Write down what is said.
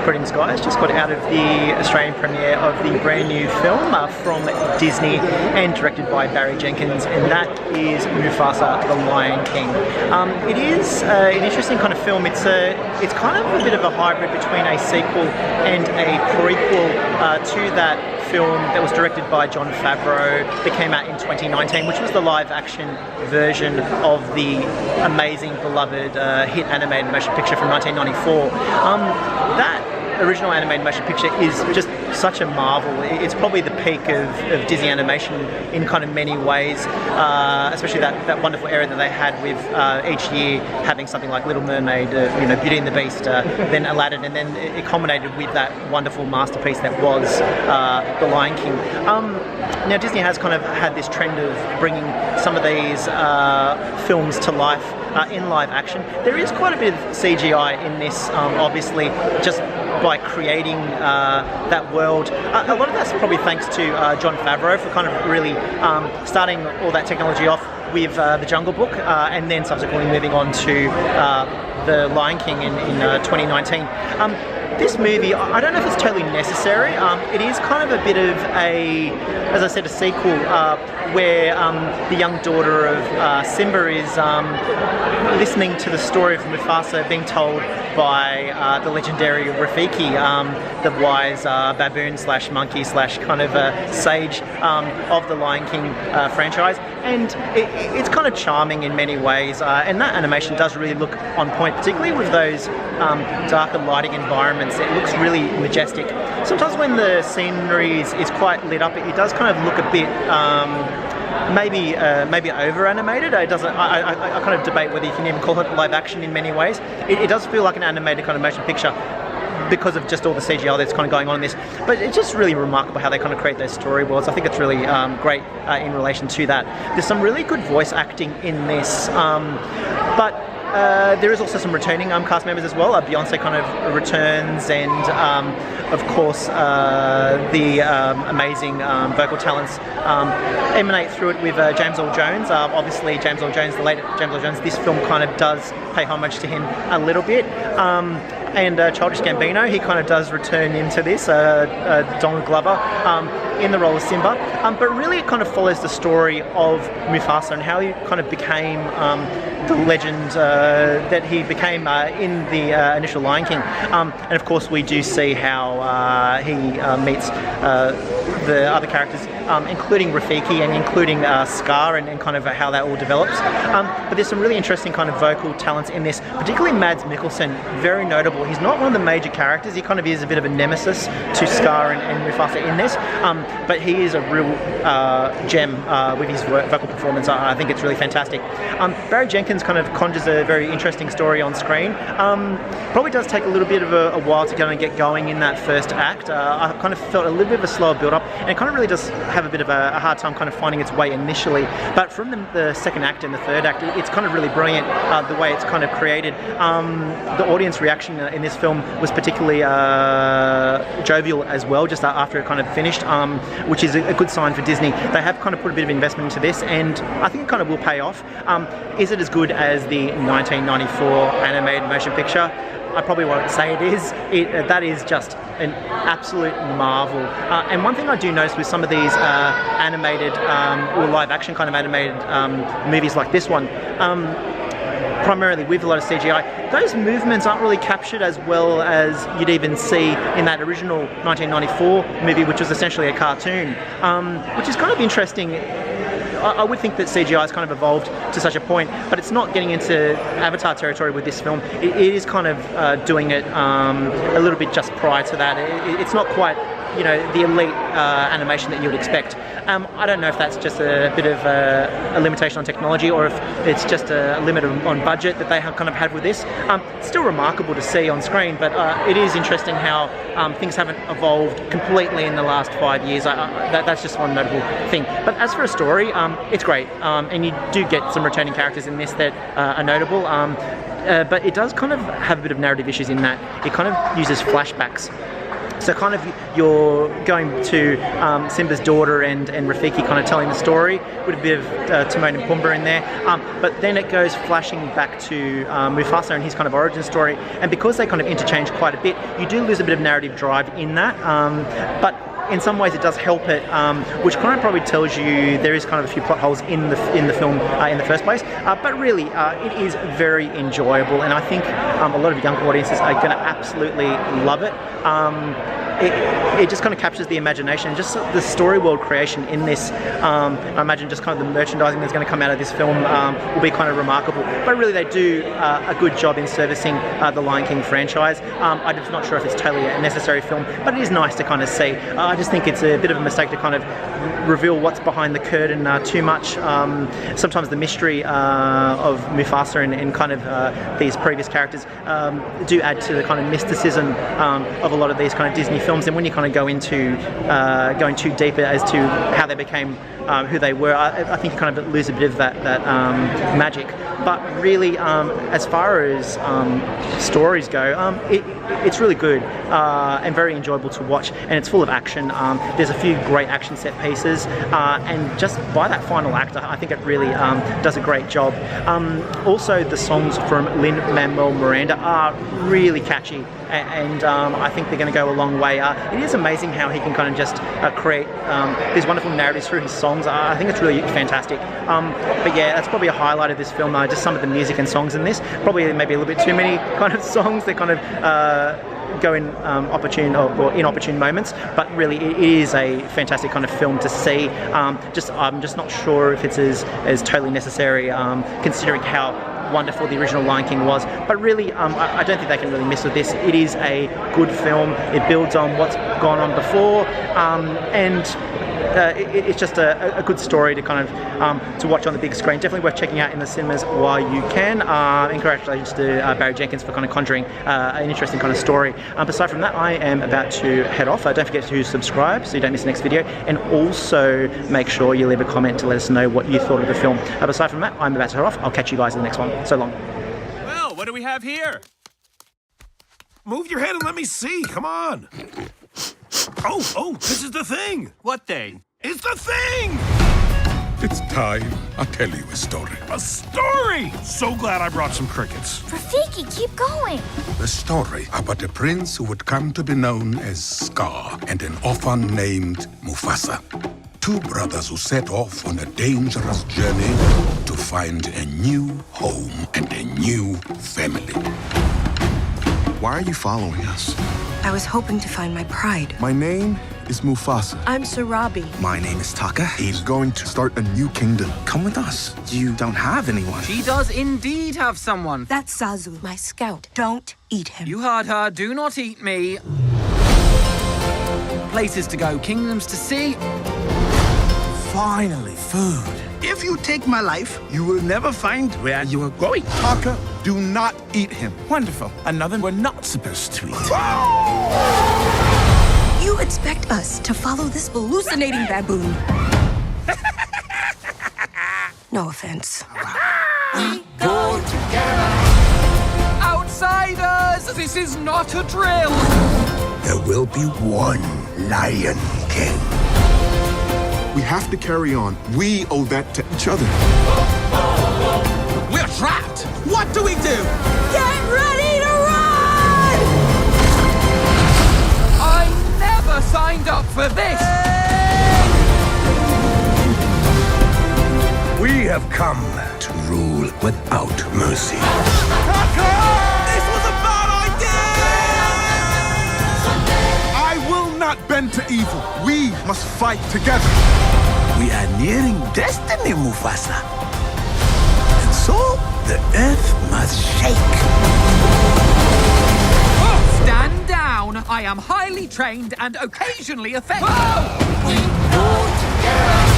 Pretty in Skies just got out of the Australian premiere of the brand new film from Disney and directed by Barry Jenkins, and that is Mufasa The Lion King. It is an interesting kind of film. It's kind of a bit of a hybrid between a sequel and a prequel to that film that was directed by Jon Favreau that came out in 2019, which was the live-action version of the amazing, beloved hit animated motion picture from 1994. That original animated motion picture is just such a marvel. It's probably the peak of Disney animation in kind of many ways, especially that wonderful era that they had with each year having something like Little Mermaid, Beauty and the Beast, then Aladdin, and then it culminated with that wonderful masterpiece that was The Lion King. Now Disney has kind of had this trend of bringing some of these films to life in live action. There is quite a bit of CGI in this, obviously, just by creating that world. A lot of that's probably thanks to Jon Favreau for kind of really starting all that technology off with The Jungle Book and then subsequently moving on to The Lion King in 2019. This movie, I don't know if it's totally necessary. It is kind of a bit of as I said, a sequel where the young daughter of Simba is listening to the story of Mufasa being told by the legendary Rafiki, the wise baboon slash monkey slash kind of sage of the Lion King franchise. And it's kind of charming in many ways, and that animation does really look on point, particularly with those darker lighting environments. It looks really majestic. Sometimes when the scenery is quite lit up, it does kind of look a bit maybe over animated. It doesn't. I kind of debate whether you can even call it live action in many ways. It does feel like an animated kind of motion picture because of just all the CGI that's kind of going on in this. But it's just really remarkable how they kind of create those story worlds. I think it's really great in relation to that. There's some really good voice acting in this, but there is also some returning cast members as well. Beyonce kind of returns, and of course the amazing vocal talents emanate through it with James Earl Jones. Obviously James Earl Jones, the late James Earl Jones, this film kind of does pay homage to him a little bit. And Childish Gambino, he kind of does return into this, Donald Glover, in the role of Simba. But really it kind of follows the story of Mufasa and how he kind of became the legend that he became in the initial Lion King. And of course we do see how he meets the other characters, including Rafiki and including Scar, and kind of how that all develops. But there's some really interesting kind of vocal talents in this, particularly Mads Mikkelsen, very notable. He's not one of the major characters. He kind of is a bit of a nemesis to Scar and Mufasa in this, but he is a real gem with his vocal performance. I think it's really fantastic. Barry Jenkins kind of conjures a very interesting story on screen. Probably does take a little bit of a while to kind of get going in that first act. I kind of felt a little bit of a slower build-up, and it kind of really does have a bit of a hard time kind of finding its way initially. But from the second act and the third act, it's kind of really brilliant the way it's kind of created. The audience reaction in this film was particularly jovial as well, just after it kind of finished, which is a good sign for Disney. They have kind of put a bit of investment into this, and I think it kind of will pay off. Is it as good as the 1994 animated motion picture? I probably won't say it is. That is just an absolute marvel. And one thing I do notice with some of these animated or live action kind of animated movies like this one, primarily with a lot of CGI, those movements aren't really captured as well as you'd even see in that original 1994 movie, which was essentially a cartoon, which is kind of interesting. I would think that CGI has kind of evolved to such a point, but it's not getting into Avatar territory with this film. It is kind of doing it a little bit just prior to that. It's not quite, the elite animation that you would expect. I don't know if that's just a bit of a limitation on technology, or if it's just a limit on budget that they have kind of had with this. It's still remarkable to see on screen, but it is interesting how things haven't evolved completely in the last 5 years. That's just one notable thing. But as for a story, it's great, and you do get some returning characters in this that are notable. But it does kind of have a bit of narrative issues in that it kind of uses flashbacks So kind of you're going to Simba's daughter and Rafiki kind of telling the story with a bit of Timon and Pumbaa in there. But then it goes flashing back to Mufasa and his kind of origin story. And because they kind of interchange quite a bit, you do lose a bit of narrative drive in that. But in some ways it does help it, which kind of probably tells you there is kind of a few plot holes in the film in the first place. But really, it is very enjoyable, and I think a lot of young audiences are going to absolutely love it. It just kind of captures the imagination, and just the story world creation in this. I imagine just kind of the merchandising that's going to come out of this film will be kind of remarkable. But really, they do a good job in servicing the Lion King franchise. I'm just not sure if it's totally a necessary film, but it is nice to kind of see. I just think it's a bit of a mistake to kind of reveal what's behind the curtain too much. Sometimes the mystery of Mufasa and kind of these previous characters do add to the kind of mysticism of a lot of these kind of Disney films, and when you kind of go into going too deeper as to how they became who they were, I think you kind of lose a bit of that magic. But really, as far as stories go, it's really good and very enjoyable to watch, and it's full of action. There's a few great action set pieces, and just by that final act, I think it really does a great job. Also, the songs from Lin Manuel Miranda are really catchy, and I think they're going to go a long way. It is amazing how he can kind of just create these wonderful narratives through his songs. I think it's really fantastic. But yeah, that's probably a highlight of this film. Just some of the music and songs in this. Probably maybe a little bit too many kind of songs that kind of go in opportune or inopportune moments. But really, it is a fantastic kind of film to see. I'm just not sure if it's as totally necessary, considering how wonderful the original Lion King was. But really, I don't think they can really miss with this. It is a good film. It builds on what's gone on before, and it's just a good story to kind of to watch on the big screen. Definitely worth checking out in the cinemas while you can. And congratulations to Barry Jenkins for kind of conjuring an interesting kind of story. Aside from that, I am about to head off. Don't forget to subscribe so you don't miss the next video, and also make sure you leave a comment to let us know what you thought of the film. Aside from that, I'm about to head off. I'll catch you guys in the next one. So long. Well, what do we have here? Move your head and let me see. Come on. Oh, this is the thing. What thing? It's the thing! It's time. I'll tell you a story. A story! So glad I brought some crickets. Rafiki, keep going. The story about a prince who would come to be known as Scar and an orphan named Mufasa. Two brothers who set off on a dangerous journey to find a new home and a new family. Why are you following us? I was hoping to find my pride. My name is Mufasa. I'm Sarabi. My name is Taka. He's going to start a new kingdom. Come with us. You don't have anyone. She does indeed have someone. That's Zazu, my scout. Don't eat him. You heard her. Do not eat me. Places to go, kingdoms to see. Finally, food. If you take my life, you will never find where you are going. Taka, do not eat him. Wonderful. Another we're not supposed to eat. You expect us to follow this hallucinating baboon? No offense. We go together. Outsiders! This is not a drill. There will be one Lion King. We have to carry on. We owe that to each other. We're trapped. What do we do? Get ready to run! I never signed up for this. We have come to rule without mercy. This was a bad idea! I will not bend to evil. We must fight together. We are nearing destiny, Mufasa. And so, the earth must shake. Oh, stand down. I am highly trained and occasionally effective. Whoa! We go together.